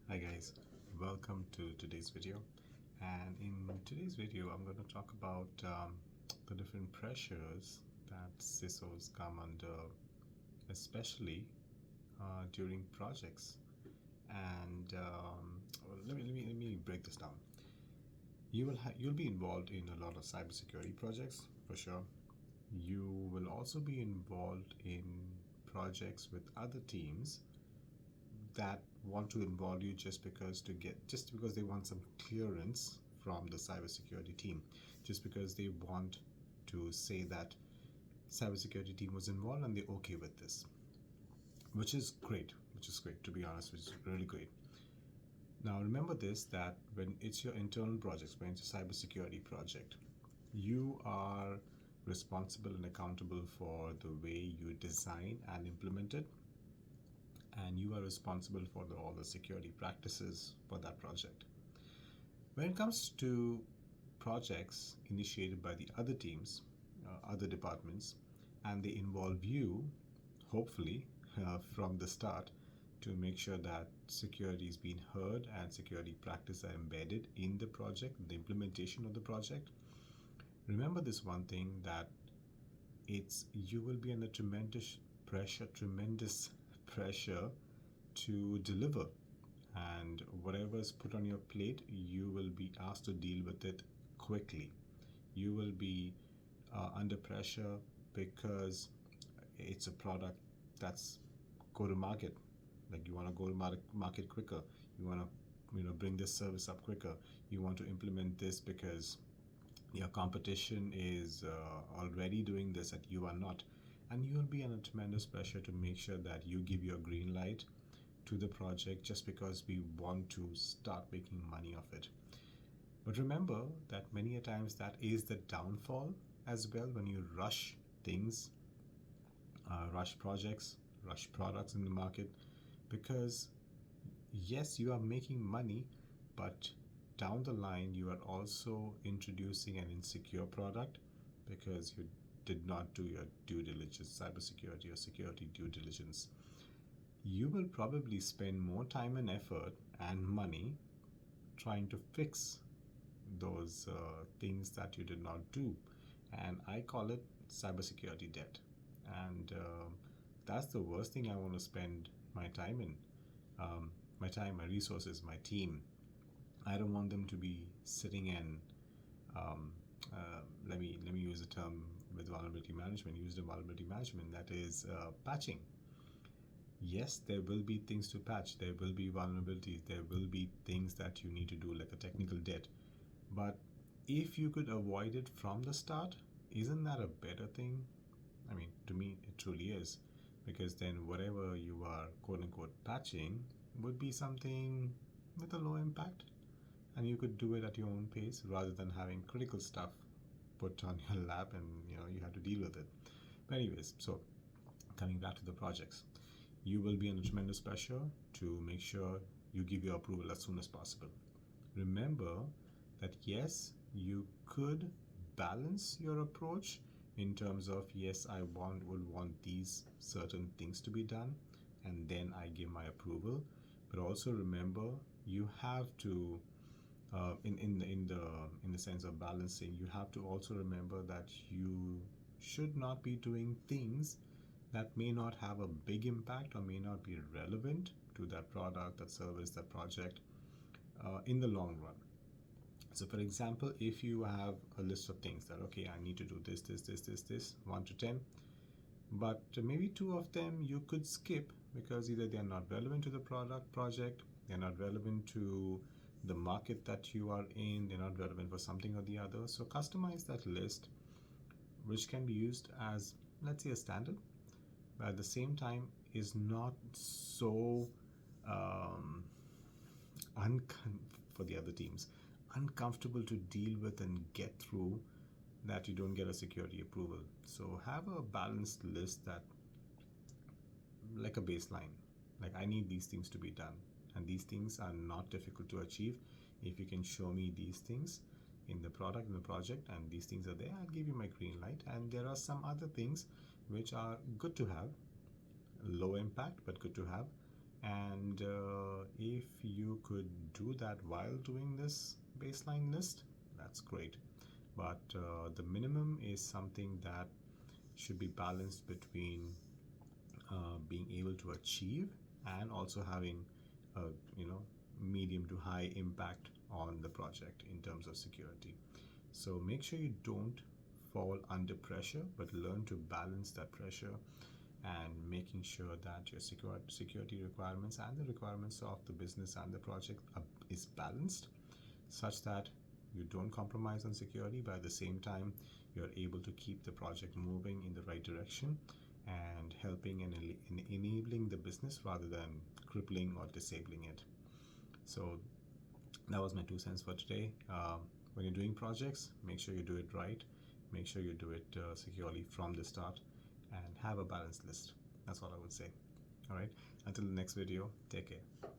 Hi guys, welcome to today's video. And in today's video, I'm going to talk about the different pressures that CISOs come under, especially during projects. And well, let me break this down. You'll be involved in a lot of cybersecurity projects for sure. You will also be involved in projects with other teams that want to involve you just because they want some clearance from the cybersecurity team, just because they want to say that cybersecurity team was involved and they're okay with this, which is great to be honest, which is really great. Now remember this, that when it's your internal projects, when it's a cybersecurity project, you are responsible and accountable for the way you design and implement it, and you are responsible for all the security practices for that project. When it comes to projects initiated by the other teams, other departments, and they involve you, hopefully, from the start, to make sure that security is being heard and security practices are embedded in the project, the implementation of the project. Remember this one thing, that you will be under tremendous pressure to deliver, and whatever is put on your plate, you will be asked to deal with it quickly. You will be under pressure because it's a product that's go to market. Like, you want to go to market quicker. You want to bring this service up quicker. You want to implement this because your competition is already doing this and you are not, and you'll be under tremendous pressure to make sure that you give your green light to the project just because we want to start making money of it. But remember that many a times that is the downfall as well, when you rush things, rush projects, rush products in the market, because yes, you are making money, but down the line you are also introducing an insecure product because you did not do your due diligence, cybersecurity or security due diligence. You will probably spend more time and effort and money trying to fix those things that you did not do, and I call it cybersecurity debt. And that's the worst thing I want to spend my time in. My time, my resources, my team. I don't want them to be sitting and um, let me use a term with vulnerability management. Use the vulnerability management, that is patching. Yes, there will be things to patch. There will be vulnerabilities. There will be things that you need to do, like a technical debt. But if you could avoid it from the start, isn't that a better thing? I mean, to me, it truly is, because then whatever you are quote unquote patching would be something with a low impact, and you could do it at your own pace rather than having critical stuff put on your lap and you have to deal with it. But anyways, so coming back to the projects, you will be under tremendous pressure to make sure you give your approval as soon as possible. Remember that yes, you could balance your approach in terms of, yes, I would want these certain things to be done, and then I give my approval. But also remember, you have to in the sense of balancing, you have to also remember that you should not be doing things that may not have a big impact or may not be relevant to that product, that service, that project in the long run. So for example, if you have a list of things that, okay, I need to do this, 1 to 10, but maybe 2 of them you could skip because either they're not relevant to the project, they're not relevant to the market that you are in, they're not relevant for something or the other. So customize that list, which can be used as, let's say, a standard, but at the same time is not so for the other teams, uncomfortable to deal with and get through, that you don't get a security approval. So have a balanced list, that like a baseline, like I need these things to be done, and these things are not difficult to achieve. If you can show me these things in the product, in the project, and these things are there, I'll give you my green light. And there are some other things which are good to have, low impact but good to have, And if you could do that while doing this baseline list, that's great. But the minimum is something that should be balanced between being able to achieve and also having a medium to high impact on the project in terms of security. So make sure you don't fall under pressure, but learn to balance that pressure and making sure that your security requirements and the requirements of the business and the project is balanced, such that you don't compromise on security, but at the same time you're able to keep the project moving in the right direction and helping and enabling the business rather than crippling or disabling it. So that was my 2 cents for today. When you're doing projects, make sure you do it right, make sure you do it securely from the start, and have a balanced list. That's all I would say. All right, until the next video, take care.